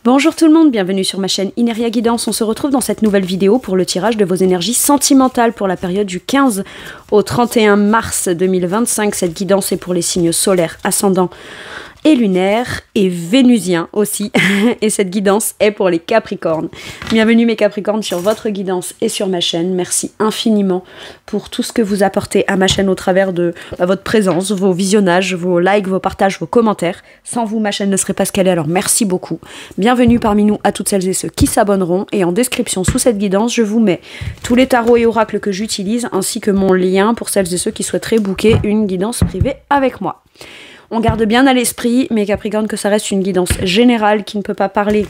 Bonjour tout le monde, bienvenue sur ma chaîne Ineria Guidance. On se retrouve dans cette nouvelle vidéo pour le tirage de vos énergies sentimentales pour la période du 15 au 31 mars 2025. Cette guidance est pour les signes solaires, ascendants et lunaires et vénusiens aussi. Et cette guidance est pour les Capricornes. Bienvenue mes Capricornes sur votre guidance et sur ma chaîne. Merci infiniment pour tout ce que vous apportez à ma chaîne au travers de votre présence, vos visionnages, vos likes, vos partages, vos commentaires. Sans vous, ma chaîne ne serait pas ce qu'elle est, alors merci beaucoup. Bienvenue parmi nous à toutes celles et ceux qui s'abonneront. Et en description sous cette guidance, je vous mets tous les tarots et oracles que j'utilise ainsi que mon lien pour celles et ceux qui souhaiteraient booker une guidance privée avec moi. On garde bien à l'esprit, mes Capricornes, que ça reste une guidance générale qui ne peut pas parler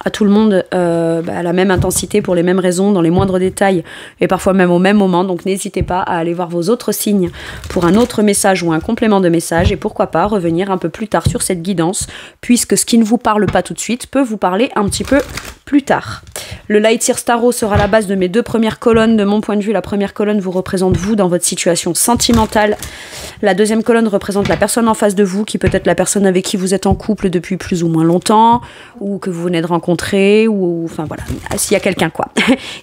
à tout le monde à la même intensité, pour les mêmes raisons, dans les moindres détails et parfois même au même moment. Donc n'hésitez pas à aller voir vos autres signes pour un autre message ou un complément de message et pourquoi pas revenir un peu plus tard sur cette guidance, puisque ce qui ne vous parle pas tout de suite peut vous parler un petit peu plus tard. Le Light Seer Tarot sera la base de mes deux premières colonnes. De mon point de vue, la première colonne vous représente vous dans votre situation sentimentale. La deuxième colonne représente la personne en face de vous, qui peut être la personne avec qui vous êtes en couple depuis plus ou moins longtemps, ou que vous venez de rencontrer, ou enfin voilà, s'il y a quelqu'un quoi.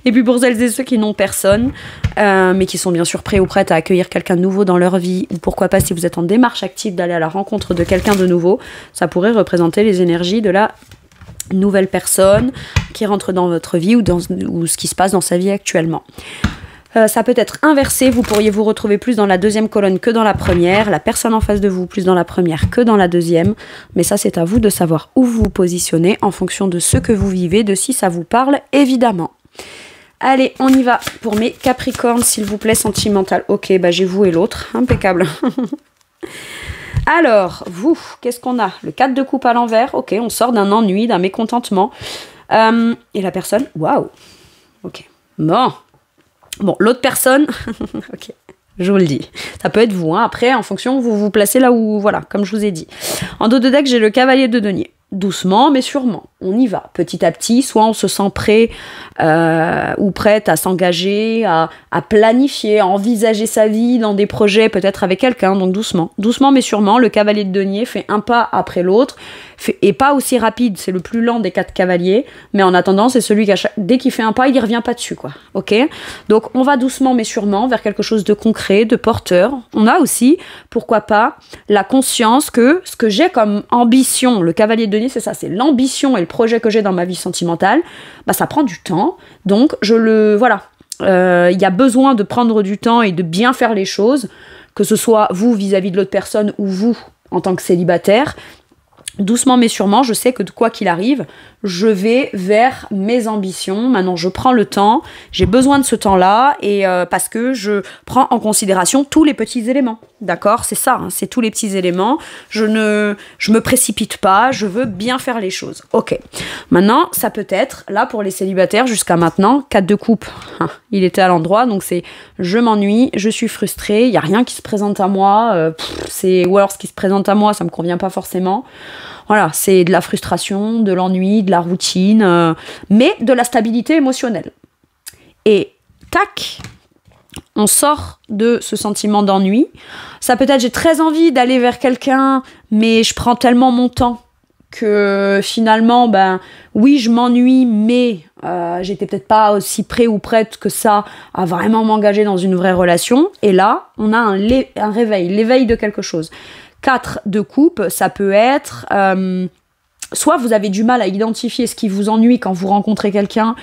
Et puis pour celles et ceux qui n'ont personne, mais qui sont bien sûr prêts ou prêtes à accueillir quelqu'un de nouveau dans leur vie, ou pourquoi pas si vous êtes en démarche active d'aller à la rencontre de quelqu'un de nouveau, ça pourrait représenter les énergies de la nouvelle personne qui rentre dans votre vie ou ce qui se passe dans sa vie actuellement. Ça peut être inversé, vous pourriez vous retrouver plus dans la deuxième colonne que dans la première, la personne en face de vous plus dans la première que dans la deuxième, mais ça c'est à vous de savoir où vous vous positionnez en fonction de ce que vous vivez, de si ça vous parle évidemment. Allez, on y va pour mes Capricornes, s'il vous plaît, sentimental. Ok, bah j'ai vous et l'autre, impeccable. Alors, vous, qu'est-ce qu'on a? Le 4 de coupe à l'envers. Ok, on sort d'un ennui, d'un mécontentement. Et la personne, waouh. Ok, bon, l'autre personne, ok, je vous le dis. Ça peut être vous, hein. Après, en fonction, vous vous placez là où, voilà, comme je vous ai dit. En dos de deck, j'ai le cavalier de denier. Doucement, mais sûrement, on y va. Petit à petit, soit on se sent prêt ou prête à s'engager, à planifier, à envisager sa vie dans des projets, peut-être avec quelqu'un, donc doucement. Doucement, mais sûrement, le cavalier de denier fait un pas après l'autre, et pas aussi rapide, c'est le plus lent des 4 cavaliers, mais en attendant, c'est celui qui, dès qu'il fait un pas, il ne revient pas dessus, quoi. Ok? Donc, on va doucement, mais sûrement, vers quelque chose de concret, de porteur. On a aussi, pourquoi pas, la conscience que ce que j'ai comme ambition, le cavalier de denier, c'est ça, c'est l'ambition et le projet que j'ai dans ma vie sentimentale, bah ça prend du temps, donc voilà, il y a besoin de prendre du temps et de bien faire les choses, que ce soit vous vis-à-vis de l'autre personne ou vous en tant que célibataire. Doucement mais sûrement, je sais que quoi qu'il arrive, je vais vers mes ambitions. Maintenant, je prends le temps, j'ai besoin de ce temps-là, et parce que je prends en considération tous les petits éléments. D'accord? C'est ça, hein, c'est tous les petits éléments. Je me précipite pas, je veux bien faire les choses. Ok. Maintenant, ça peut être, là pour les célibataires, jusqu'à maintenant, 4 de coupe. Il était à l'endroit, donc c'est je m'ennuie, je suis frustrée, il n'y a rien qui se présente à moi, ou alors ce qui se présente à moi, ça me convient pas forcément. Voilà, c'est de la frustration, de l'ennui, de la routine, mais de la stabilité émotionnelle. Et tac, on sort de ce sentiment d'ennui. Ça peut être, j'ai très envie d'aller vers quelqu'un, mais je prends tellement mon temps que finalement, oui, je m'ennuie, mais j'étais peut-être pas aussi prêt ou prête que ça à vraiment m'engager dans une vraie relation. Et là, on a un réveil, l'éveil de quelque chose. 4 de coupe, ça peut être soit vous avez du mal à identifier ce qui vous ennuie quand vous rencontrez quelqu'un,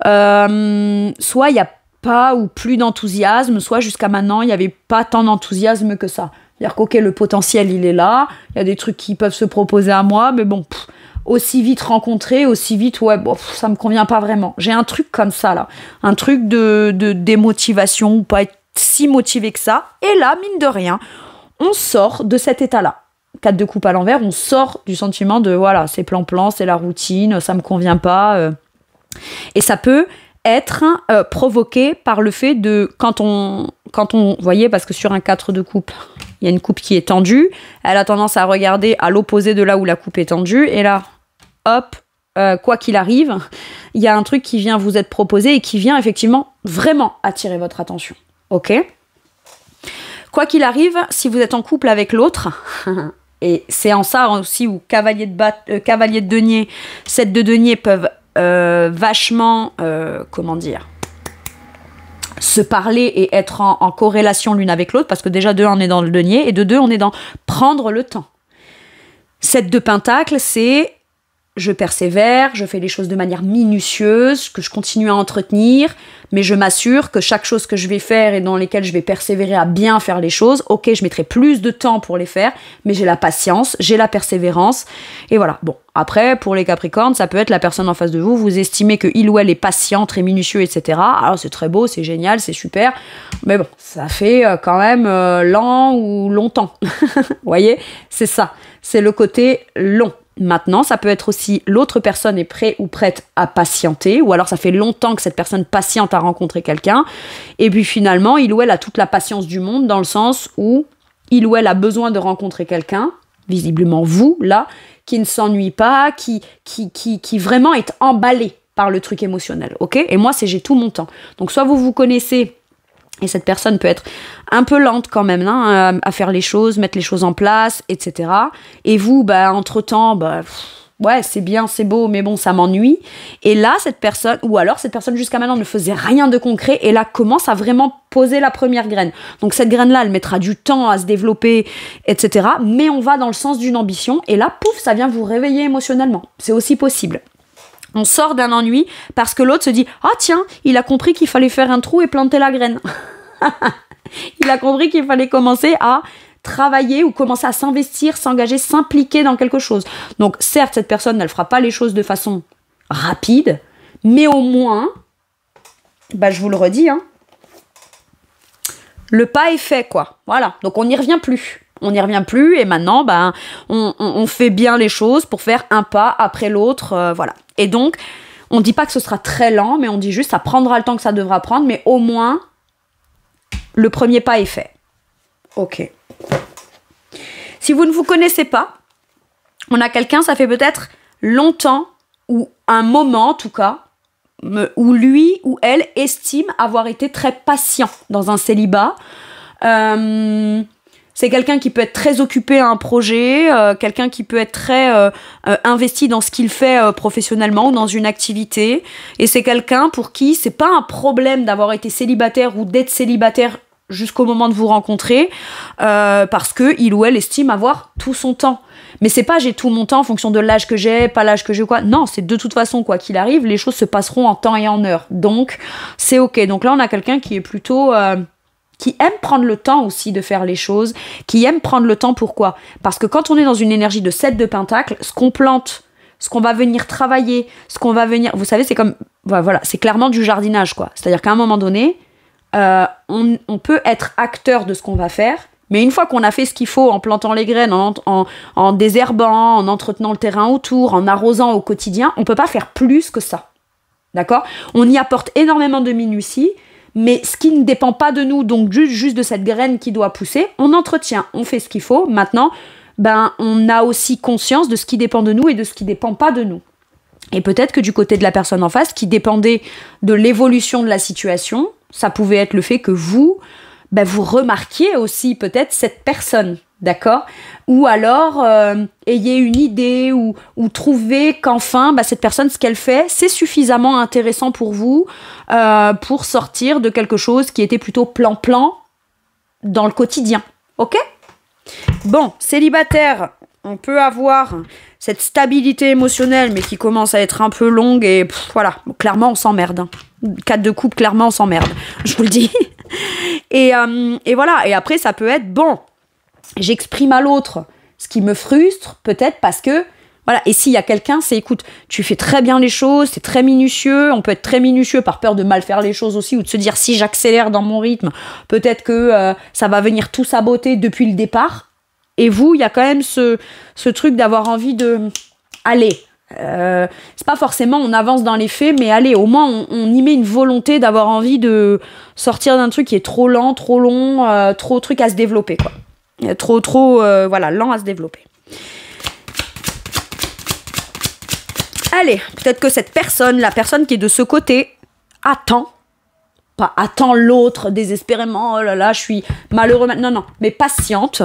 soit il n'y a pas ou plus d'enthousiasme, soit jusqu'à maintenant il n'y avait pas tant d'enthousiasme que ça. C'est-à-dire qu'ok, le potentiel il est là, il y a des trucs qui peuvent se proposer à moi, mais bon, aussi vite rencontré, aussi vite, ouais, ça me convient pas vraiment. J'ai un truc comme ça là, un truc de démotivation, ou pas être si motivé que ça, et là, mine de rien, on sort de cet état-là. 4 de coupe à l'envers, on sort du sentiment de, voilà, c'est plan-plan, c'est la routine, ça me convient pas. Et ça peut être provoqué par le fait de, quand on voyez, parce que sur un 4 de coupe, il y a une coupe qui est tendue, elle a tendance à regarder à l'opposé de là où la coupe est tendue, et là, hop, quoi qu'il arrive, il y a un truc qui vient vous être proposé et qui vient effectivement vraiment attirer votre attention. Ok ? Quoi qu'il arrive, si vous êtes en couple avec l'autre, Et c'est en ça aussi où cavalier de denier, 7 de denier peuvent vachement, comment dire, se parler et être en corrélation l'une avec l'autre, parce que déjà, de 1, on est dans le denier, et de 2, on est dans prendre le temps. 7 de pentacle, c'est je persévère, je fais les choses de manière minutieuse, que je continue à entretenir, mais je m'assure que chaque chose que je vais faire et dans lesquelles je vais persévérer à bien faire les choses, ok, je mettrai plus de temps pour les faire, mais j'ai la patience, j'ai la persévérance, et voilà. Bon, après, pour les Capricornes, ça peut être la personne en face de vous, vous estimez que il ou elle est patient, très minutieux, etc. Alors c'est très beau, c'est génial, c'est super, mais bon, ça fait quand même lent ou longtemps. Vous voyez, c'est ça, c'est le côté long. Maintenant, ça peut être aussi l'autre personne est prête ou prête à patienter, ou alors ça fait longtemps que cette personne patiente à rencontrer quelqu'un, et puis finalement, il ou elle a toute la patience du monde, dans le sens où il ou elle a besoin de rencontrer quelqu'un, visiblement vous, là, qui ne s'ennuie pas, qui vraiment est emballé par le truc émotionnel, ok ? Et moi, c'est j'ai tout mon temps. Donc soit vous vous connaissez, et cette personne peut être un peu lente quand même hein, à faire les choses, mettre les choses en place, etc. Et vous, entre-temps, ouais, c'est bien, c'est beau, mais bon, ça m'ennuie. Et là, cette personne, ou alors cette personne jusqu'à maintenant ne faisait rien de concret, et là commence à vraiment poser la première graine. Donc cette graine-là, elle mettra du temps à se développer, etc. Mais on va dans le sens d'une ambition, et là, pouf, ça vient vous réveiller émotionnellement. C'est aussi possible. On sort d'un ennui parce que l'autre se dit « Ah tiens, il a compris qu'il fallait faire un trou et planter la graine. » Il a compris qu'il fallait commencer à travailler ou commencer à s'investir, s'engager, s'impliquer dans quelque chose. Donc certes, cette personne, elle fera pas les choses de façon rapide, mais au moins, je vous le redis, hein, le pas est fait, quoi. Voilà, donc on n'y revient plus. On n'y revient plus et maintenant, on fait bien les choses pour faire un pas après l'autre, voilà. Et donc, on ne dit pas que ce sera très lent, mais on dit juste ça prendra le temps que ça devra prendre, mais au moins, le premier pas est fait. Ok. Si vous ne vous connaissez pas, on a quelqu'un, ça fait peut-être longtemps, ou un moment en tout cas, où lui ou elle estime avoir été très patient dans un célibat. C'est quelqu'un qui peut être très occupé à un projet, quelqu'un qui peut être très investi dans ce qu'il fait professionnellement ou dans une activité. Et c'est quelqu'un pour qui c'est pas un problème d'avoir été célibataire ou d'être célibataire jusqu'au moment de vous rencontrer, parce que il ou elle estime avoir tout son temps. Mais c'est pas j'ai tout mon temps en fonction de l'âge que j'ai, pas l'âge que j'ai, quoi. Non, c'est de toute façon, quoi qu'il arrive, les choses se passeront en temps et en heure. Donc, c'est ok. Donc là, on a quelqu'un qui est plutôt... qui aime prendre le temps aussi de faire les choses, qui aime prendre le temps, pourquoi ? Parce que quand on est dans une énergie de 7 de pentacle, ce qu'on plante, ce qu'on va venir travailler, ce qu'on va venir... Vous savez, c'est comme... Voilà, c'est clairement du jardinage, quoi. C'est-à-dire qu'à un moment donné, on peut être acteur de ce qu'on va faire, mais une fois qu'on a fait ce qu'il faut en plantant les graines, en désherbant, en entretenant le terrain autour, en arrosant au quotidien, on peut pas faire plus que ça. D'accord ? On y apporte énormément de minutie, mais ce qui ne dépend pas de nous, donc juste de cette graine qui doit pousser, on entretient, on fait ce qu'il faut. Maintenant, on a aussi conscience de ce qui dépend de nous et de ce qui ne dépend pas de nous. Et peut-être que du côté de la personne en face, qui dépendait de l'évolution de la situation, ça pouvait être le fait que vous remarquiez aussi peut-être cette personne, d'accord ? Ou alors, ayez une idée ou trouvez qu'enfin, cette personne, ce qu'elle fait, c'est suffisamment intéressant pour vous pour sortir de quelque chose qui était plutôt plan-plan dans le quotidien. Ok ? Bon, célibataire, on peut avoir cette stabilité émotionnelle, mais qui commence à être un peu longue et voilà, clairement, on s'emmerde. Hein. 4 de coupe, clairement, on s'emmerde. Je vous le dis. Et voilà, et après, ça peut être, bon, j'exprime à l'autre ce qui me frustre, peut-être parce que, voilà, et s'il y a quelqu'un, c'est, écoute, tu fais très bien les choses, c'est très minutieux, on peut être très minutieux par peur de mal faire les choses aussi, ou de se dire, si j'accélère dans mon rythme, peut-être que ça va venir tout saboter depuis le départ. Et vous, il y a quand même ce truc d'avoir envie de... Allez, c'est pas forcément on avance dans les faits, mais allez, au moins on y met une volonté d'avoir envie de sortir d'un truc qui est trop lent, trop long, trop truc à se développer, quoi. Trop, lent à se développer. Allez, peut-être que cette personne, la personne qui est de ce côté, attend l'autre désespérément, oh là là, je suis malheureux maintenant, non, mais patiente.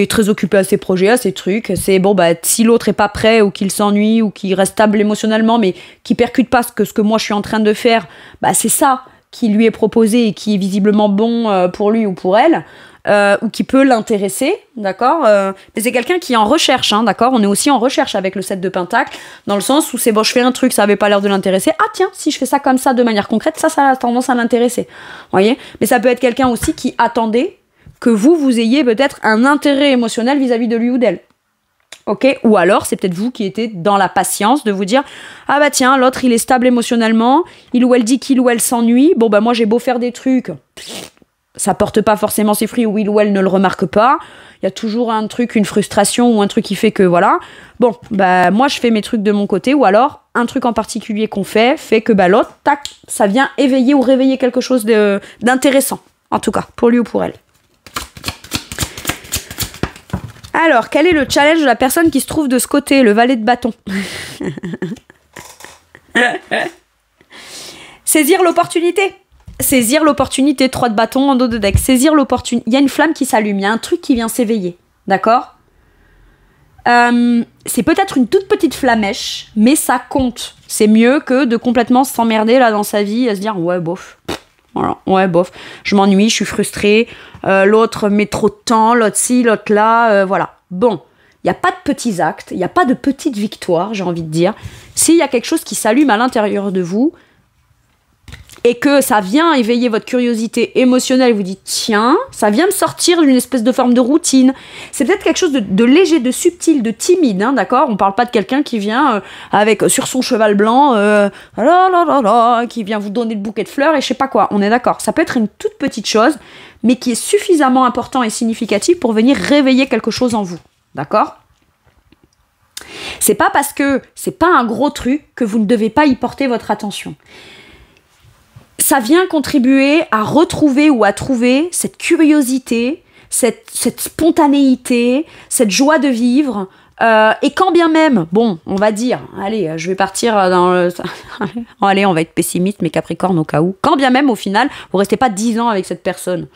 est très occupé à ses projets, à ses trucs. C'est bon, bah, si l'autre est pas prêt ou qu'il s'ennuie ou qu'il reste stable émotionnellement, mais qui percute pas ce que moi je suis en train de faire, bah, c'est ça qui lui est proposé et qui est visiblement bon pour lui ou pour elle. Ou qui peut l'intéresser, d'accord, mais c'est quelqu'un qui est en recherche, hein, d'accord. On est aussi en recherche avec le 7 de Pentacle, dans le sens où c'est bon, je fais un truc, ça avait pas l'air de l'intéresser. Ah tiens, si je fais ça comme ça de manière concrète, ça a tendance à l'intéresser. Voyez. Mais ça peut être quelqu'un aussi qui attendait que vous ayez peut-être un intérêt émotionnel vis-à-vis de lui ou d'elle. Ok, ou alors c'est peut-être vous qui étiez dans la patience de vous dire ah bah tiens, l'autre il est stable émotionnellement, il ou elle dit qu'il ou elle s'ennuie, bon bah moi j'ai beau faire des trucs, ça porte pas forcément ses fruits, ou il ou elle ne le remarque pas. Il y a toujours un truc, une frustration ou un truc qui fait que voilà. Bon, bah moi je fais mes trucs de mon côté, ou alors un truc en particulier qu'on fait que bah l'autre, tac, ça vient éveiller ou réveiller quelque chose d'intéressant, en tout cas, pour lui ou pour elle. Alors, quel est le challenge de la personne qui se trouve de ce côté, le valet de bâton? Saisir l'opportunité. Saisir l'opportunité, 3 de bâton en dos de deck. Saisir l'opportunité. Il y a une flamme qui s'allume, il y a un truc qui vient s'éveiller. D'accord ? C'est peut-être une toute petite flamèche, mais ça compte. C'est mieux que de complètement s'emmerder là dans sa vie, à se dire ouais, bof. Voilà, ouais, bof. Je m'ennuie, je suis frustrée. L'autre met trop de temps, l'autre ci, l'autre là. Voilà. Bon. Il n'y a pas de petits actes, il n'y a pas de petites victoires, j'ai envie de dire. S'il y a quelque chose qui s'allume à l'intérieur de vous, et que ça vient éveiller votre curiosité émotionnelle, vous dites tiens, ça vient me sortir d'une espèce de forme de routine. C'est peut-être quelque chose de léger, de subtil, de timide, hein, d'accord ? On parle pas de quelqu'un qui vient avec sur son cheval blanc, qui vient vous donner le bouquet de fleurs et je sais pas quoi. On est d'accord. Ça peut être une toute petite chose, mais qui est suffisamment important et significatif pour venir réveiller quelque chose en vous, d'accord ? C'est pas parce que c'est pas un gros truc que vous ne devez pas y porter votre attention. Ça vient contribuer à retrouver ou à trouver cette curiosité, cette spontanéité, cette joie de vivre. Et quand bien même, bon, on va dire, allez, je vais partir dans le... allez, on va être pessimiste, mais Capricorne au cas où. Quand bien même, au final, vous restez pas 10 ans avec cette personne.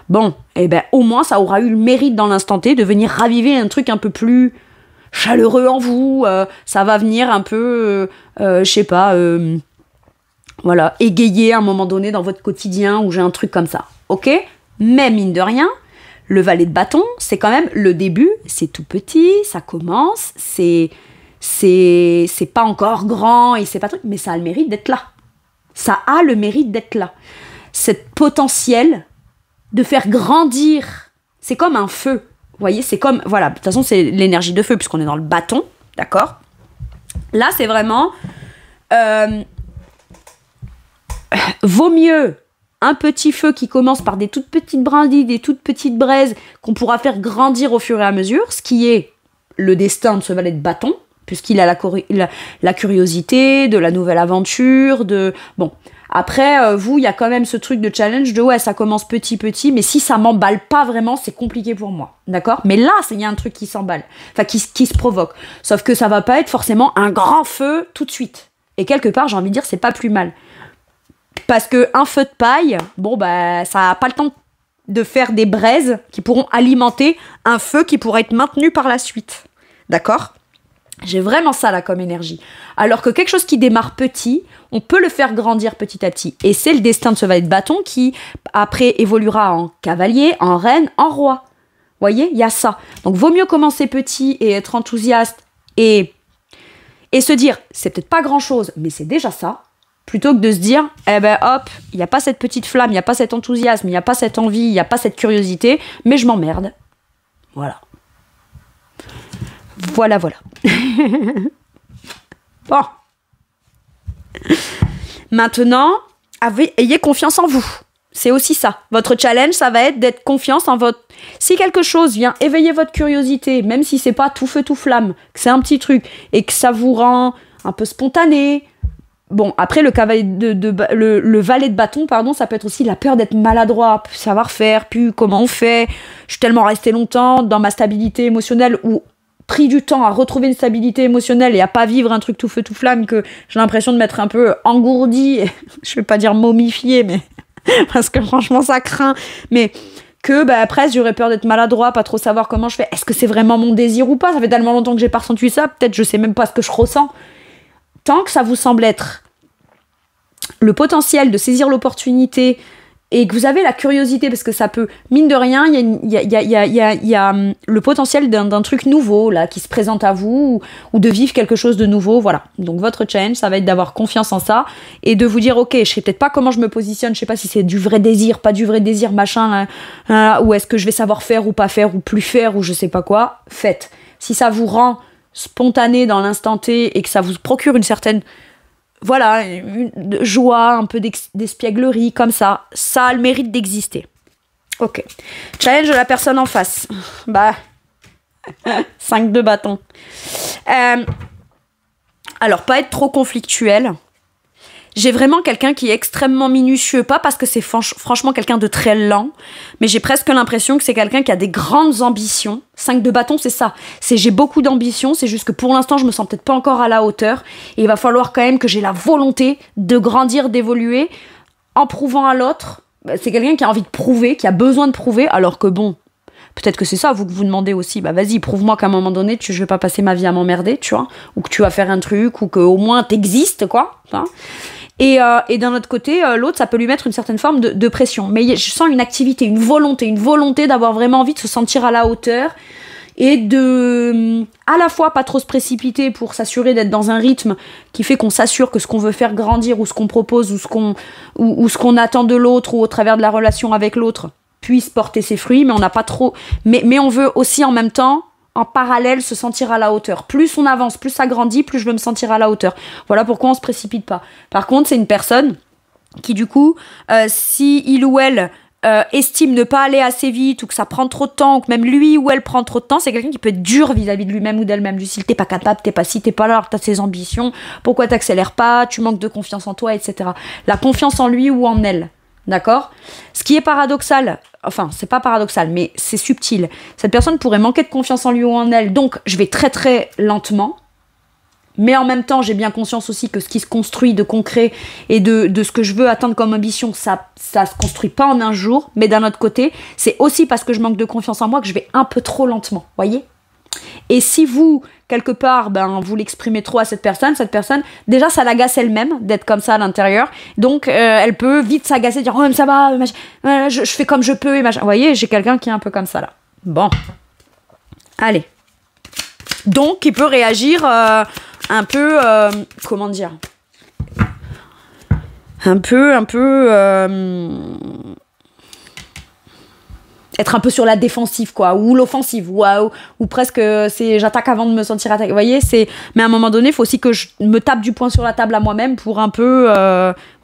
Bon, eh ben, au moins, ça aura eu le mérite dans l'instant T de venir raviver un truc un peu plus chaleureux en vous. Ça va venir un peu, je sais pas... voilà, égayer à un moment donné dans votre quotidien où j'ai un truc comme ça, ok ? Mais mine de rien, le valet de bâton, c'est quand même le début, c'est tout petit, ça commence, c'est pas encore grand et c'est pas truc, mais ça a le mérite d'être là. Ça a le mérite d'être là. Cette potentiel de faire grandir, c'est comme un feu, vous voyez, c'est comme, voilà, de toute façon c'est l'énergie de feu puisqu'on est dans le bâton, d'accord ? Là c'est vraiment... vaut mieux un petit feu qui commence par des toutes petites brindilles, des toutes petites braises qu'on pourra faire grandir au fur et à mesure, ce qui est le destin de ce valet de bâton, puisqu'il a la curiosité de la nouvelle aventure, de... Bon, après, vous, il y a quand même ce truc de challenge de ouais, ça commence petit, mais si ça m'emballe pas vraiment, c'est compliqué pour moi, d'accord ? Mais là, il y a un truc qui s'emballe, enfin qui se provoque, sauf que ça va pas être forcément un grand feu tout de suite. Et quelque part, j'ai envie de dire, c'est pas plus mal. Parce qu'un feu de paille, bon, bah, ça n'a pas le temps de faire des braises qui pourront alimenter un feu qui pourra être maintenu par la suite. D'accord ? J'ai vraiment ça là comme énergie. Alors que quelque chose qui démarre petit, on peut le faire grandir petit à petit. Et c'est le destin de ce valet de bâton qui, après, évoluera en cavalier, en reine, en roi. Vous voyez ? Il y a ça. Donc, vaut mieux commencer petit et être enthousiaste et se dire, c'est peut-être pas grand-chose, mais c'est déjà ça. Plutôt que de se dire, eh ben hop, il n'y a pas cette petite flamme, il n'y a pas cet enthousiasme, il n'y a pas cette envie, il n'y a pas cette curiosité, mais je m'emmerde. Voilà. Voilà. Bon. Maintenant, ayez confiance en vous. C'est aussi ça. Votre challenge, ça va être d'être confiance en votre... Si quelque chose vient éveiller votre curiosité, même si c'est pas tout feu, tout flamme, que c'est un petit truc, et que ça vous rend un peu spontané... Bon, après, le valet de bâton, pardon, ça peut être aussi la peur d'être maladroit, plus savoir faire, plus comment on fait. Je suis tellement restée longtemps dans ma stabilité émotionnelle ou pris du temps à retrouver une stabilité émotionnelle et à pas vivre un truc tout feu tout flamme que j'ai l'impression de m'être un peu engourdie. Je vais pas dire momifiée, mais parce que franchement, ça craint. Mais que presque j'aurais peur d'être maladroit, pas trop savoir comment je fais. Est-ce que c'est vraiment mon désir ou pas? Ça fait tellement longtemps que j'ai pas ressenti ça, peut-être je sais même pas ce que je ressens. Tant que ça vous semble être le potentiel de saisir l'opportunité et que vous avez la curiosité, parce que ça peut, mine de rien, il y a le potentiel d'un truc nouveau là qui se présente à vous, ou de vivre quelque chose de nouveau, voilà. Donc votre challenge, ça va être d'avoir confiance en ça et de vous dire, ok, je sais peut-être pas comment je me positionne, je sais pas si c'est du vrai désir, pas du vrai désir, machin, ou est-ce que je vais savoir faire ou pas faire, ou plus faire, ou je sais pas quoi, faites. Si ça vous rend spontané dans l'instant T et que ça vous procure une certaine une joie, un peu d'espièglerie, comme ça a le mérite d'exister. Ok. Challenge de la personne en face. 5 de bâton. Alors, pas être trop conflictuel. J'ai vraiment quelqu'un qui est extrêmement minutieux, pas parce que c'est franchement quelqu'un de très lent, mais j'ai presque l'impression que c'est quelqu'un qui a des grandes ambitions. 5 de bâton, c'est ça. C'est j'ai beaucoup d'ambitions, c'est juste que pour l'instant, je me sens peut-être pas encore à la hauteur. Et il va falloir quand même que j'ai la volonté de grandir, d'évoluer, en prouvant à l'autre. C'est quelqu'un qui a envie de prouver, qui a besoin de prouver, alors que bon, peut-être que c'est ça, vous que vous demandez aussi, vas-y, prouve-moi qu'à un moment donné, je vais pas passer ma vie à m'emmerder, tu vois, ou que tu vas faire un truc, ou qu'au moins t'existes, quoi. Hein. Et d'un autre côté, l'autre, ça peut lui mettre une certaine forme de pression. Mais je sens une activité, une volonté d'avoir vraiment envie de se sentir à la hauteur et de, à la fois, pas trop se précipiter pour s'assurer d'être dans un rythme qui fait qu'on s'assure que ce qu'on veut faire grandir ou ce qu'on propose ou ce qu'on attend de l'autre ou au travers de la relation avec l'autre puisse porter ses fruits, mais on n'a pas trop... Mais on veut aussi en même temps, en parallèle, se sentir à la hauteur. Plus on avance, plus ça grandit, plus je veux me sentir à la hauteur. Voilà pourquoi on se précipite pas. Par contre, c'est une personne qui, du coup, si il ou elle estime ne pas aller assez vite, ou que ça prend trop de temps, ou que même lui ou elle prend trop de temps, c'est quelqu'un qui peut être dur vis-à-vis de lui-même ou d'elle-même. Du style, t'es pas capable, t'es pas ci, t'es pas là, alors t'as ses ambitions, pourquoi t'accélères pas, tu manques de confiance en toi, etc. La confiance en lui ou en elle. D'accord ? Ce qui est paradoxal, enfin, c'est pas paradoxal, mais c'est subtil. Cette personne pourrait manquer de confiance en lui ou en elle, donc je vais très très lentement. Mais en même temps, j'ai bien conscience aussi que ce qui se construit de concret et de ce que je veux atteindre comme ambition, ça se construit pas en un jour. Mais d'un autre côté, c'est aussi parce que je manque de confiance en moi que je vais un peu trop lentement, voyez ? Et si vous, quelque part, vous l'exprimez trop à cette personne, déjà, ça l'agace elle-même d'être comme ça à l'intérieur. Donc, elle peut vite s'agacer, dire « Oh, même ça va, je fais comme je peux. » Vous voyez, j'ai quelqu'un qui est un peu comme ça, là. Bon. Allez. Donc, il peut réagir un peu... comment dire ? Un peu... être un peu sur la défensive, quoi, ou l'offensive, ou presque c'est j'attaque avant de me sentir attaquée. Vous voyez, mais à un moment donné, il faut aussi que je me tape du poing sur la table à moi-même pour un peu...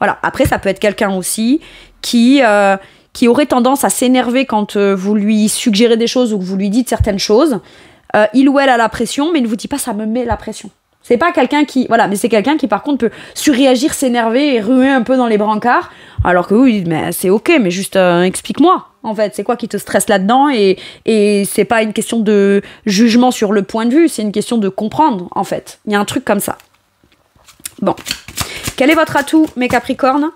voilà. Après, ça peut être quelqu'un aussi qui aurait tendance à s'énerver quand vous lui suggérez des choses ou que vous lui dites certaines choses. Il ou elle a la pression, mais ne vous dit pas « ça me met la pression ». C'est pas quelqu'un qui... Voilà, mais c'est quelqu'un qui, par contre, peut surréagir, s'énerver et ruer un peu dans les brancards, alors que oui, mais c'est ok, mais juste explique-moi, en fait. C'est quoi qui te stresse là-dedans et c'est pas une question de jugement sur le point de vue, c'est une question de comprendre, en fait. Il y a un truc comme ça. Bon. Quel est votre atout, mes Capricornes ?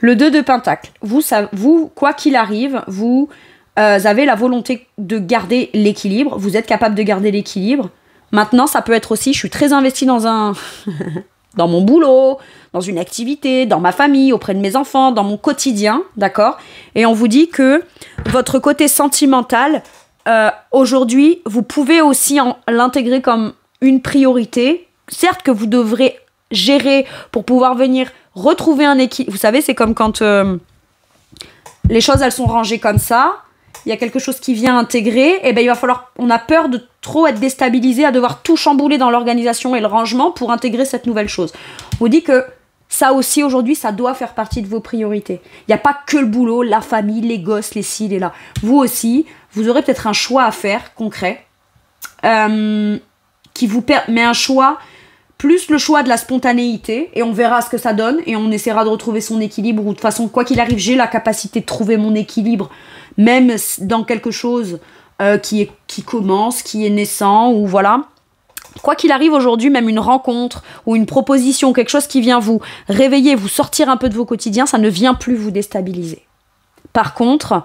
Le 2 de Pentacle. Vous, quoi qu'il arrive, vous avez la volonté de garder l'équilibre. Vous êtes capable de garder l'équilibre. Maintenant, ça peut être aussi, je suis très investie dans dans mon boulot, dans une activité, dans ma famille, auprès de mes enfants, dans mon quotidien, d'accord ? Et on vous dit que votre côté sentimental, aujourd'hui, vous pouvez aussi l'intégrer comme une priorité. Certes que vous devrez gérer pour pouvoir venir retrouver un équilibre. Vous savez, c'est comme quand les choses, elles sont rangées comme ça. Il y a quelque chose qui vient intégrer, et il va falloir... On a peur de trop être déstabilisé, à devoir tout chambouler dans l'organisation et le rangement pour intégrer cette nouvelle chose. On vous dit que ça aussi, aujourd'hui, ça doit faire partie de vos priorités. Il n'y a pas que le boulot, la famille, les gosses, les ci, les là. Vous aussi, vous aurez peut-être un choix à faire, concret, qui vous mais un choix... plus le choix de la spontanéité, et on verra ce que ça donne, et on essaiera de retrouver son équilibre, ou de toute façon, quoi qu'il arrive, j'ai la capacité de trouver mon équilibre, même dans quelque chose qui commence, qui est naissant, ou voilà. Quoi qu'il arrive aujourd'hui, même une rencontre, ou une proposition, quelque chose qui vient vous réveiller, vous sortir un peu de vos quotidiens, ça ne vient plus vous déstabiliser. Par contre,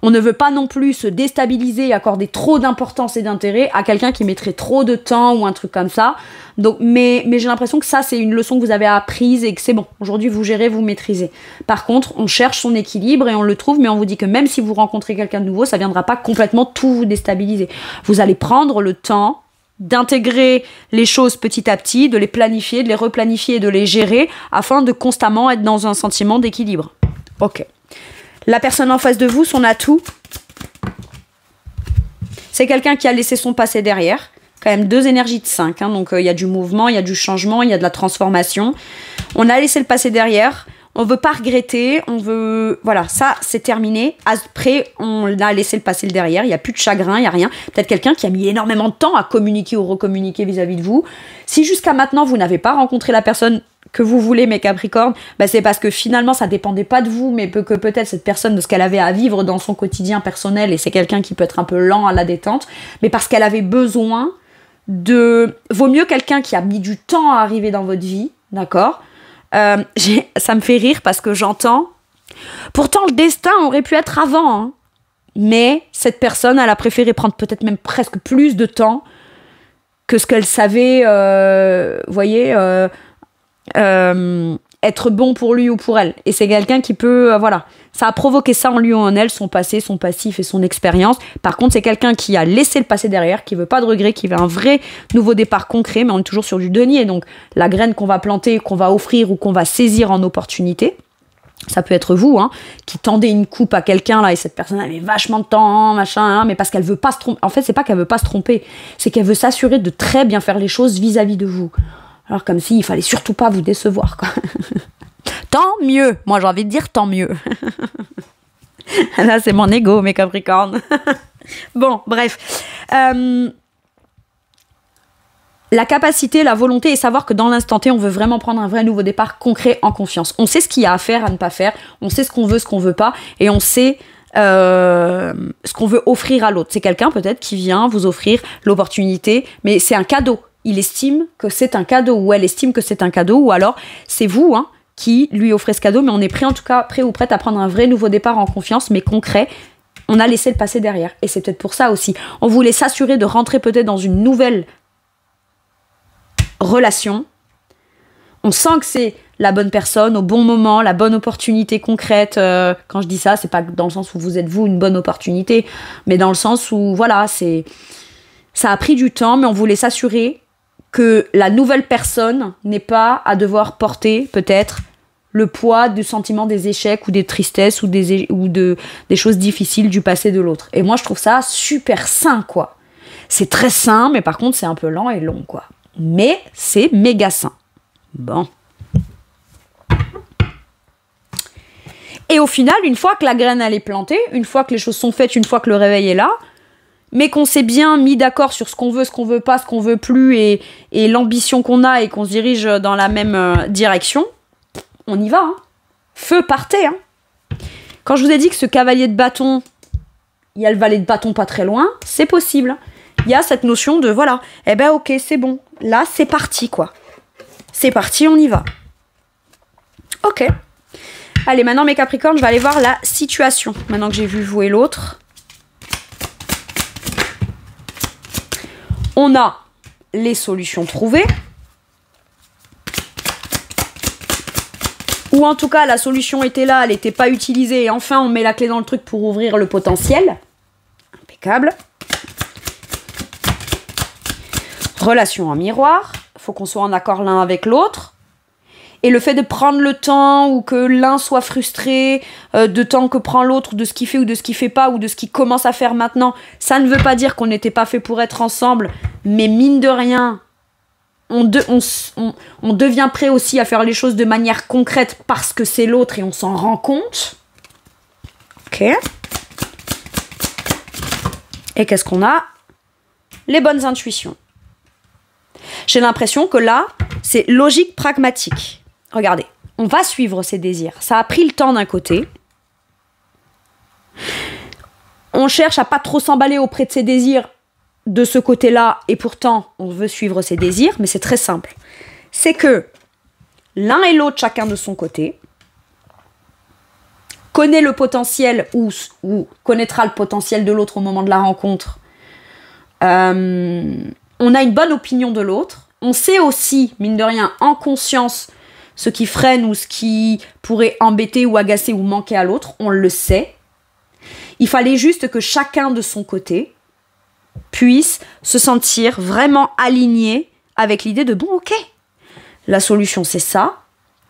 on ne veut pas non plus se déstabiliser et accorder trop d'importance et d'intérêt à quelqu'un qui mettrait trop de temps ou un truc comme ça. Donc, mais j'ai l'impression que ça, c'est une leçon que vous avez apprise et que c'est bon. Aujourd'hui, vous gérez, vous maîtrisez. Par contre, on cherche son équilibre et on le trouve, mais on vous dit que même si vous rencontrez quelqu'un de nouveau, ça ne viendra pas complètement tout vous déstabiliser. Vous allez prendre le temps d'intégrer les choses petit à petit, de les planifier, de les replanifier et de les gérer afin de constamment être dans un sentiment d'équilibre. Ok. La personne en face de vous, son atout, c'est quelqu'un qui a laissé son passé derrière. Quand même 2 énergies de 5. Hein, donc il y a du mouvement, il y a du changement, il y a de la transformation. On a laissé le passé derrière. On veut pas regretter. On veut... Voilà, ça, c'est terminé. Après, on a laissé le passé derrière. Il n'y a plus de chagrin, il n'y a rien. Peut-être quelqu'un qui a mis énormément de temps à communiquer ou recommuniquer vis-à-vis de vous. Si jusqu'à maintenant, vous n'avez pas rencontré la personne que vous voulez, mes Capricornes, bah c'est parce que finalement ça dépendait pas de vous, mais que peut-être cette personne, de ce qu'elle avait à vivre dans son quotidien personnel, et c'est quelqu'un qui peut être un peu lent à la détente, mais parce qu'elle avait besoin de... Vaut mieux quelqu'un qui a mis du temps à arriver dans votre vie, d'accord. Ça me fait rire parce que j'entends... Pourtant le destin aurait pu être avant, hein, mais cette personne, elle a préféré prendre peut-être même presque plus de temps que ce qu'elle savait, vous voyez... être bon pour lui ou pour elle. Et c'est quelqu'un qui peut... voilà. Ça a provoqué ça en lui ou en elle, son passé, son passif et son expérience. Par contre, c'est quelqu'un qui a laissé le passé derrière, qui veut pas de regrets, qui veut un vrai nouveau départ concret, mais on est toujours sur du denier. Donc, la graine qu'on va planter, qu'on va offrir ou qu'on va saisir en opportunité, ça peut être vous, hein, qui tendez une coupe à quelqu'un, là, et cette personne avait vachement de temps, machin, hein, mais parce qu'elle veut pas se tromper. En fait, c'est pas qu'elle veut pas se tromper, c'est qu'elle veut s'assurer de très bien faire les choses vis-à-vis de vous. Alors comme s'il fallait surtout pas vous décevoir, quoi. Tant mieux. Moi, j'ai envie de dire tant mieux. Là, c'est mon ego, mes Capricornes. Bon, bref. La capacité, la volonté et savoir que dans l'instant T, on veut vraiment prendre un vrai nouveau départ concret en confiance. On sait ce qu'il y a à faire, à ne pas faire. On sait ce qu'on veut pas. Et on sait... ce qu'on veut offrir à l'autre. C'est quelqu'un peut-être qui vient vous offrir l'opportunité, mais c'est un cadeau. Il estime que c'est un cadeau, ou elle estime que c'est un cadeau, ou alors c'est vous, hein, qui lui offrez ce cadeau, mais on est prêt, en tout cas prêt ou prête à prendre un vrai nouveau départ en confiance, mais concret. On a laissé le passé derrière, et c'est peut-être pour ça aussi. On voulait s'assurer de rentrer peut-être dans une nouvelle relation. On sent que c'est la bonne personne, au bon moment, la bonne opportunité concrète. Quand je dis ça, c'est pas dans le sens où vous êtes vous une bonne opportunité, mais dans le sens où, voilà, ça a pris du temps, mais on voulait s'assurer que la nouvelle personne n'ait pas à devoir porter, peut-être, le poids du sentiment des échecs ou des tristesses ou des choses difficiles du passé de l'autre. Et moi, je trouve ça super sain, quoi. C'est très sain, mais par contre, c'est un peu lent et long, quoi. Mais c'est méga sain. Bon. Et au final, une fois que la graine, elle est plantée, une fois que les choses sont faites, une fois que le réveil est là, mais qu'on s'est bien mis d'accord sur ce qu'on veut pas, ce qu'on veut plus, et l'ambition qu'on a, et qu'on se dirige dans la même direction, on y va, hein. Feu, partez, hein. Quand je vous ai dit que ce cavalier de bâton, il y a le valet de bâton pas très loin, c'est possible. Il y a cette notion de, voilà, eh ben ok, c'est bon. Là, c'est parti, quoi. C'est parti, on y va. Ok. Allez, maintenant, mes Capricornes, je vais aller voir la situation. Maintenant que j'ai vu vous et l'autre. On a les solutions trouvées. Ou en tout cas, la solution était là, elle n'était pas utilisée. Et enfin, on met la clé dans le truc pour ouvrir le potentiel. Impeccable. Relation en miroir. Il faut qu'on soit en accord l'un avec l'autre. Et le fait de prendre le temps, ou que l'un soit frustré de temps que prend l'autre, de ce qu'il fait ou de ce qu'il fait pas, ou de ce qu'il commence à faire maintenant, ça ne veut pas dire qu'on n'était pas fait pour être ensemble, mais mine de rien, on devient prêt aussi à faire les choses de manière concrète parce que c'est l'autre et on s'en rend compte. Ok. Et qu'est-ce qu'on a? Les bonnes intuitions. J'ai l'impression que là, c'est logique pragmatique. Regardez, on va suivre ses désirs. Ça a pris le temps d'un côté. On cherche à pas trop s'emballer auprès de ses désirs de ce côté-là, et pourtant, on veut suivre ses désirs, mais c'est très simple. C'est que l'un et l'autre, chacun de son côté, connaît le potentiel ou connaîtra le potentiel de l'autre au moment de la rencontre. On a une bonne opinion de l'autre. On sait aussi, mine de rien, en conscience, ce qui freine ou ce qui pourrait embêter ou agacer ou manquer à l'autre. On le sait. Il fallait juste que chacun de son côté puisse se sentir vraiment aligné avec l'idée de « bon, ok, la solution c'est ça.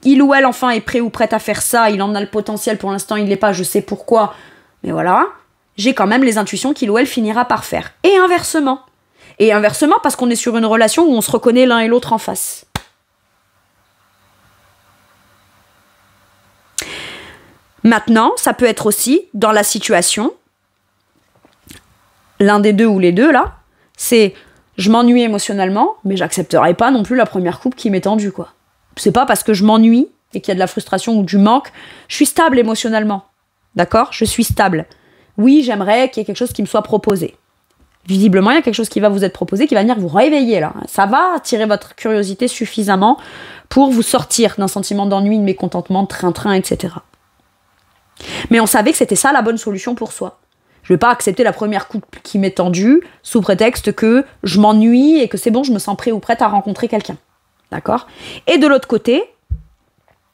Il ou elle enfin est prêt ou prête à faire ça. Il en a le potentiel. Pour l'instant, il l'est pas. Je sais pourquoi. Mais voilà, j'ai quand même les intuitions qu'il ou elle finira par faire. » Et inversement. Et inversement parce qu'on est sur une relation où on se reconnaît l'un et l'autre en face. Maintenant, ça peut être aussi dans la situation, l'un des deux ou les deux là, c'est je m'ennuie émotionnellement, mais j'accepterai pas non plus la première coupe qui m'est tendue, quoi. C'est pas parce que je m'ennuie et qu'il y a de la frustration ou du manque, je suis stable émotionnellement. D'accord ? Je suis stable. Oui, j'aimerais qu'il y ait quelque chose qui me soit proposé. Visiblement, il y a quelque chose qui va vous être proposé, qui va venir vous réveiller là. Ça va attirer votre curiosité suffisamment pour vous sortir d'un sentiment d'ennui, de mécontentement, de train-train, etc. Mais on savait que c'était ça la bonne solution pour soi. Je ne vais pas accepter la première coupe qui m'est tendue sous prétexte que je m'ennuie et que c'est bon, je me sens prêt ou prête à rencontrer quelqu'un. D'accord ? Et de l'autre côté,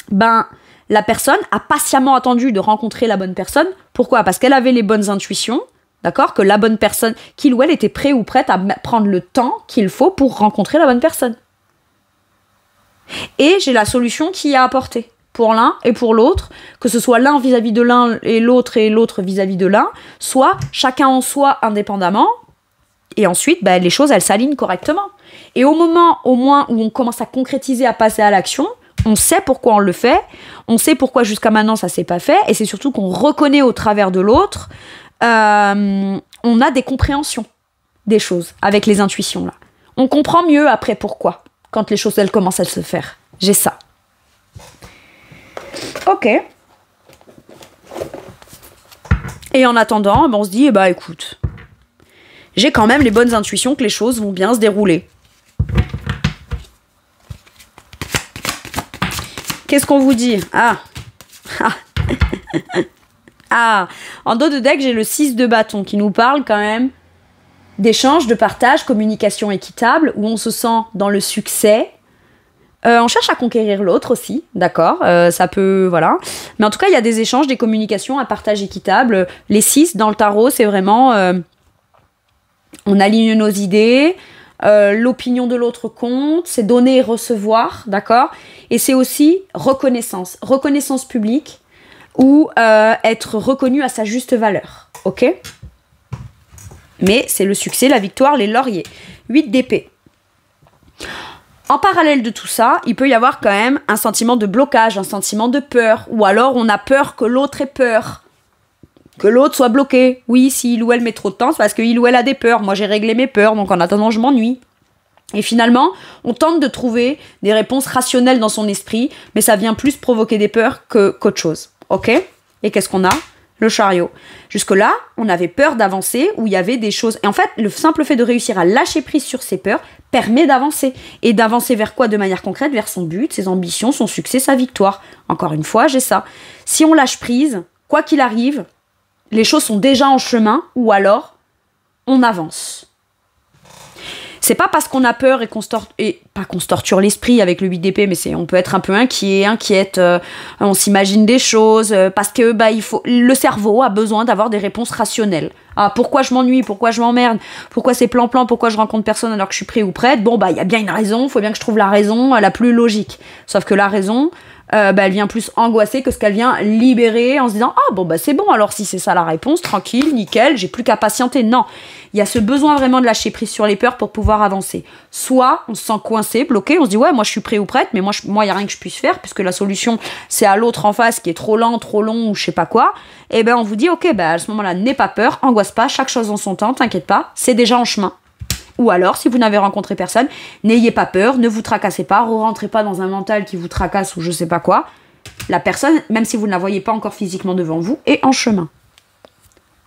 la personne a patiemment attendu de rencontrer la bonne personne. Pourquoi ? Parce qu'elle avait les bonnes intuitions, d'accord ? Que la bonne personne, qu'il ou elle était prêt ou prête à prendre le temps qu'il faut pour rencontrer la bonne personne. Et j'ai la solution qui y a apporté. Pour l'un et pour l'autre, que ce soit l'un vis-à-vis de l'un et l'autre vis-à-vis de l'un, soit chacun en soi indépendamment, et ensuite, les choses, elles s'alignent correctement. Et au moment, au moins, où on commence à concrétiser, à passer à l'action, on sait pourquoi on le fait, on sait pourquoi jusqu'à maintenant ça s'est pas fait, et c'est surtout qu'on reconnaît au travers de l'autre, on a des compréhensions des choses avec les intuitions là. On comprend mieux après pourquoi, quand les choses elles commencent à se faire. J'ai ça. Ok. Et en attendant, on se dit, écoute, j'ai quand même les bonnes intuitions que les choses vont bien se dérouler. Qu'est-ce qu'on vous dit ? En dos de deck, j'ai le 6 de bâton qui nous parle quand même d'échange, de partage, communication équitable, où on se sent dans le succès. On cherche à conquérir l'autre aussi, d'accord, ça peut, voilà. Mais en tout cas, il y a des échanges, des communications, un partage équitable. Les 6, dans le tarot, c'est vraiment... on aligne nos idées, l'opinion de l'autre compte, c'est donner et recevoir, d'accord. Et c'est aussi reconnaissance publique, ou être reconnu à sa juste valeur, ok. Mais c'est le succès, la victoire, les lauriers. 8 d'épée. En parallèle de tout ça, il peut y avoir quand même un sentiment de blocage, un sentiment de peur, ou alors on a peur que l'autre ait peur, que l'autre soit bloqué. Oui, si il ou elle met trop de temps, c'est parce qu'il ou elle a des peurs. Moi, j'ai réglé mes peurs, donc en attendant, je m'ennuie. Et finalement, on tente de trouver des réponses rationnelles dans son esprit, mais ça vient plus provoquer des peurs qu'autre chose. Ok ? Et qu'est-ce qu'on a ? Le chariot. Jusque-là, on avait peur d'avancer, où il y avait des choses... Et en fait, le simple fait de réussir à lâcher prise sur ses peurs permet d'avancer. Et d'avancer vers quoi ? De manière concrète, vers son but, ses ambitions, son succès, sa victoire. Encore une fois, j'ai ça. Si on lâche prise, quoi qu'il arrive, les choses sont déjà en chemin, ou alors, on avance. C'est pas parce qu'on a peur et qu'on se torture l'esprit avec le 8 d'épée, mais on peut être un peu inquiète, on s'imagine des choses, parce que le cerveau a besoin d'avoir des réponses rationnelles. Ah, pourquoi je m'ennuie, pourquoi je m'emmerde, pourquoi c'est plan-plan, pourquoi je rencontre personne alors que je suis prêt ou prête. Bon, il y a bien une raison, faut bien que je trouve la raison la plus logique. Sauf que la raison, elle vient plus angoisser que ce qu'elle vient libérer en se disant « Ah, c'est bon, alors si c'est ça la réponse, tranquille, nickel, j'ai plus qu'à patienter. » Non, il y a ce besoin vraiment de lâcher prise sur les peurs pour pouvoir avancer. Soit on se sent coincé, bloqué, on se dit « Ouais, moi je suis prêt ou prête, mais moi il n'y a rien que je puisse faire puisque la solution c'est à l'autre en face qui est trop lent, trop long ou je sais pas quoi. » Et on vous dit « Ok, à ce moment-là, n'aie pas peur, angoisse pas, chaque chose en son temps, t'inquiète pas, c'est déjà en chemin. » Ou alors, si vous n'avez rencontré personne, n'ayez pas peur, ne vous tracassez pas, rentrez pas dans un mental qui vous tracasse ou je sais pas quoi. La personne, même si vous ne la voyez pas encore physiquement devant vous, est en chemin.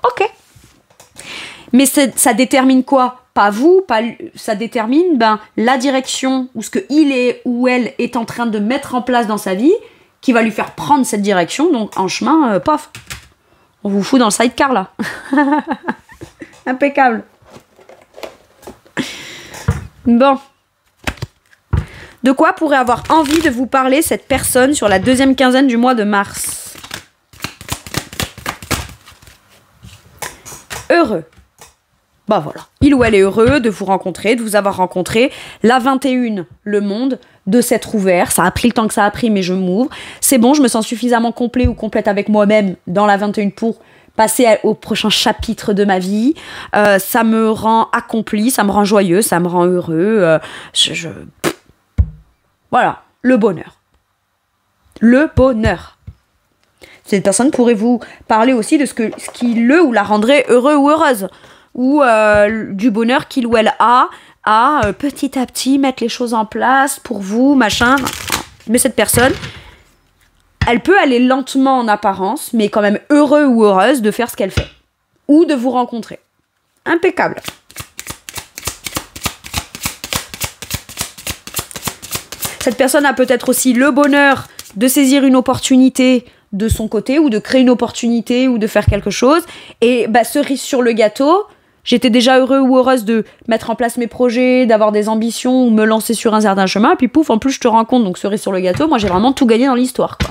Ok. Mais ça détermine quoi ? Pas vous, ça détermine la direction ou ce que il est ou elle est en train de mettre en place dans sa vie qui va lui faire prendre cette direction. Donc en chemin, paf, on vous fout dans le sidecar là. Impeccable. Bon. De quoi pourrait avoir envie de vous parler cette personne sur la deuxième quinzaine du mois de mars? Heureux. Bah voilà. Il ou elle est heureux de vous rencontrer, de vous avoir rencontré. La 21, le monde, de s'être ouvert. Ça a pris le temps que ça a pris, mais je m'ouvre. C'est bon, je me sens suffisamment complet ou complète avec moi-même dans la 21 pour passer au prochain chapitre de ma vie. Ça me rend accompli, ça me rend joyeux, ça me rend heureux. Voilà, le bonheur. Le bonheur. Cette personne pourrait vous parler aussi de ce qui le ou la rendrait heureux ou heureuse. Ou du bonheur qu'il ou elle a à petit à petit mettre les choses en place pour vous, machin. Mais cette personne, elle peut aller lentement en apparence, mais quand même heureux ou heureuse de faire ce qu'elle fait. Ou de vous rencontrer. Impeccable. Cette personne a peut-être aussi le bonheur de saisir une opportunité de son côté, ou de créer une opportunité, ou de faire quelque chose. Et cerise sur le gâteau, j'étais déjà heureux ou heureuse de mettre en place mes projets, d'avoir des ambitions, ou me lancer sur un certain chemin, et puis pouf, en plus je te rencontre, donc cerise sur le gâteau, moi j'ai vraiment tout gagné dans l'histoire, quoi.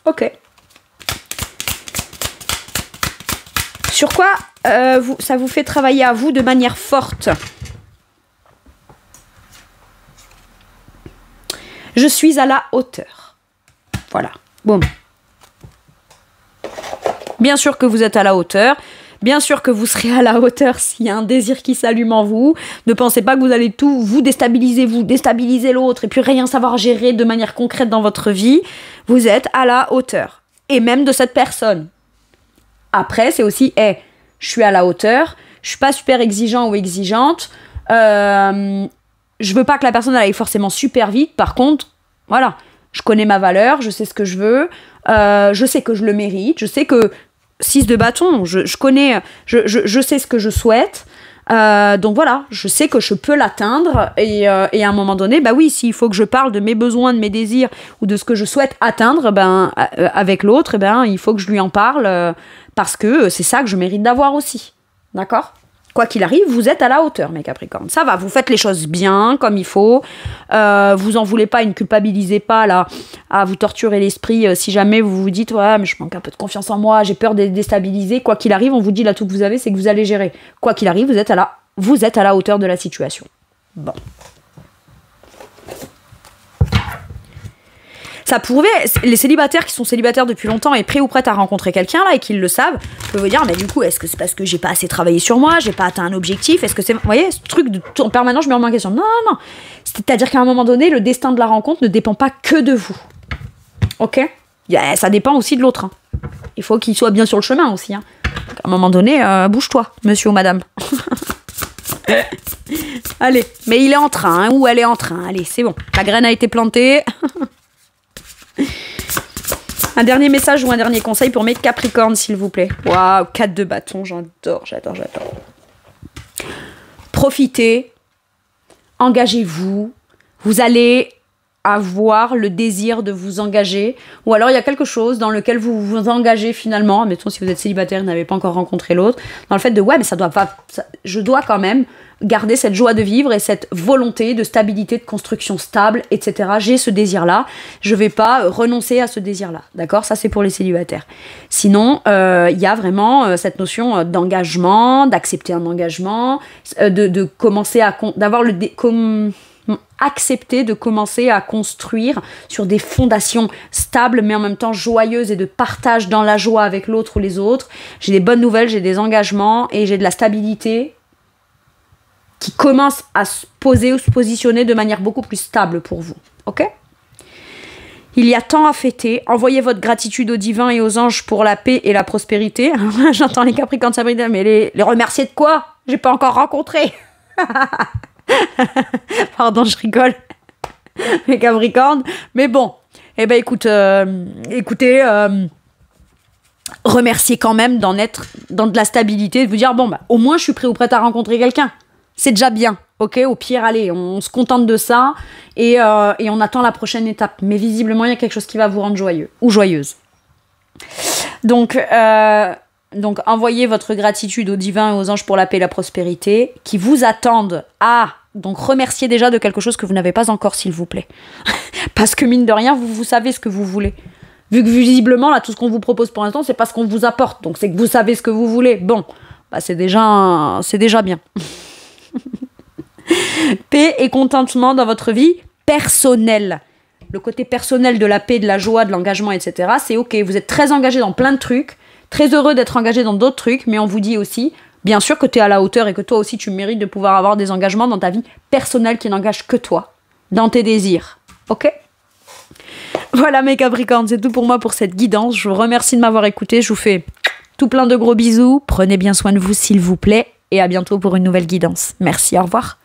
Ok. Sur quoi ça vous fait travailler à vous de manière forte? Je suis à la hauteur. Voilà. Boum. Bien sûr que vous êtes à la hauteur. Bien sûr que vous serez à la hauteur s'il y a un désir qui s'allume en vous. Ne pensez pas que vous allez tout vous déstabiliser l'autre et puis rien savoir gérer de manière concrète dans votre vie. Vous êtes à la hauteur. Et même de cette personne. Après, c'est aussi, je suis à la hauteur. Je suis pas super exigeant ou exigeante. Je veux pas que la personne elle aille forcément super vite. Par contre, voilà, je connais ma valeur, je sais ce que je veux, je sais que je le mérite, je sais que 6 de bâton, je connais, je sais ce que je souhaite. Donc voilà, je sais que je peux l'atteindre et à un moment donné, oui, s'il faut que je parle de mes besoins, de mes désirs ou de ce que je souhaite atteindre, avec l'autre, il faut que je lui en parle parce que c'est ça que je mérite d'avoir aussi. D'accord ? Quoi qu'il arrive, vous êtes à la hauteur, mes Capricornes. Ça va, vous faites les choses bien, comme il faut. Vous en voulez pas, ne culpabilisez pas là, à vous torturer l'esprit si jamais vous vous dites « Ouais, mais je manque un peu de confiance en moi, j'ai peur d'être déstabilisé. » Quoi qu'il arrive, on vous dit l'atout que vous avez, c'est que vous allez gérer. Quoi qu'il arrive, vous êtes à la hauteur de la situation. Bon. Ça pourrait, les célibataires qui sont célibataires depuis longtemps et prêts ou prêtes à rencontrer quelqu'un là et qui le savent, peuvent vous dire mais du coup est-ce que c'est parce que j'ai pas assez travaillé sur moi, j'ai pas atteint un objectif, est-ce que c'est, vous voyez, ce truc en permanence je me remets en question. Non, c'est-à-dire qu'à un moment donné le destin de la rencontre ne dépend pas que de vous, ok, ça dépend aussi de l'autre, hein. Il faut qu'il soit bien sur le chemin aussi, hein. Donc, à un moment donné bouge-toi monsieur ou madame. Allez, mais il est en train, hein, ou elle est en train, allez c'est bon, la graine a été plantée. Un dernier message ou un dernier conseil pour mes Capricornes, s'il vous plaît. Waouh, 4 de bâton, j'adore. Profitez, engagez-vous. Vous allez avoir le désir de vous engager. Ou alors il y a quelque chose dans lequel vous vous engagez finalement. Mettons si vous êtes célibataire et n'avez pas encore rencontré l'autre. Dans le fait de mais ça doit pas. Je dois quand même garder cette joie de vivre et cette volonté de stabilité, de construction stable, etc. J'ai ce désir-là. Je vais pas renoncer à ce désir-là. D'accord ? Ça, c'est pour les célibataires. Sinon, il y a vraiment cette notion d'engagement, d'accepter un engagement, de commencer à... d'avoir accepter de commencer à construire sur des fondations stables, mais en même temps joyeuses et de partage dans la joie avec l'autre ou les autres. J'ai des bonnes nouvelles, j'ai des engagements et j'ai de la stabilité qui commence à se poser ou se positionner de manière beaucoup plus stable pour vous. Ok ? Il y a tant à fêter. Envoyez votre gratitude aux divins et aux anges pour la paix et la prospérité. J'entends les Capricornes Sabrina, mais les remercier de quoi ? J'ai pas encore rencontré. Pardon, je rigole. Les Capricornes. Mais bon. Eh ben écoutez, remerciez quand même d'en être dans de la stabilité, de vous dire, au moins je suis prêt ou prête à rencontrer quelqu'un. C'est déjà bien, Ok, au pire, allez, on se contente de ça et on attend la prochaine étape. Mais visiblement, il y a quelque chose qui va vous rendre joyeux ou joyeuse. Donc, envoyez votre gratitude aux divins et aux anges pour la paix et la prospérité qui vous attendent à... Donc, remerciez déjà de quelque chose que vous n'avez pas encore, s'il vous plaît. Parce que, mine de rien, vous savez ce que vous voulez. Vu que, visiblement, là, tout ce qu'on vous propose pour l'instant, c'est pas ce qu'on vous apporte. Donc, c'est que vous savez ce que vous voulez. Bon, bah, c'est déjà bien. Paix et contentement dans votre vie personnelle. Le côté personnel de la paix, de la joie, de l'engagement, etc. C'est ok, vous êtes très engagé dans plein de trucs, très heureux d'être engagé dans d'autres trucs, mais on vous dit aussi, bien sûr que tu es à la hauteur et que toi aussi tu mérites de pouvoir avoir des engagements dans ta vie personnelle qui n'engagent que toi, dans tes désirs. Ok ? Voilà mes Capricornes, c'est tout pour moi pour cette guidance. Je vous remercie de m'avoir écouté, je vous fais tout plein de gros bisous. Prenez bien soin de vous s'il vous plaît et à bientôt pour une nouvelle guidance. Merci, au revoir.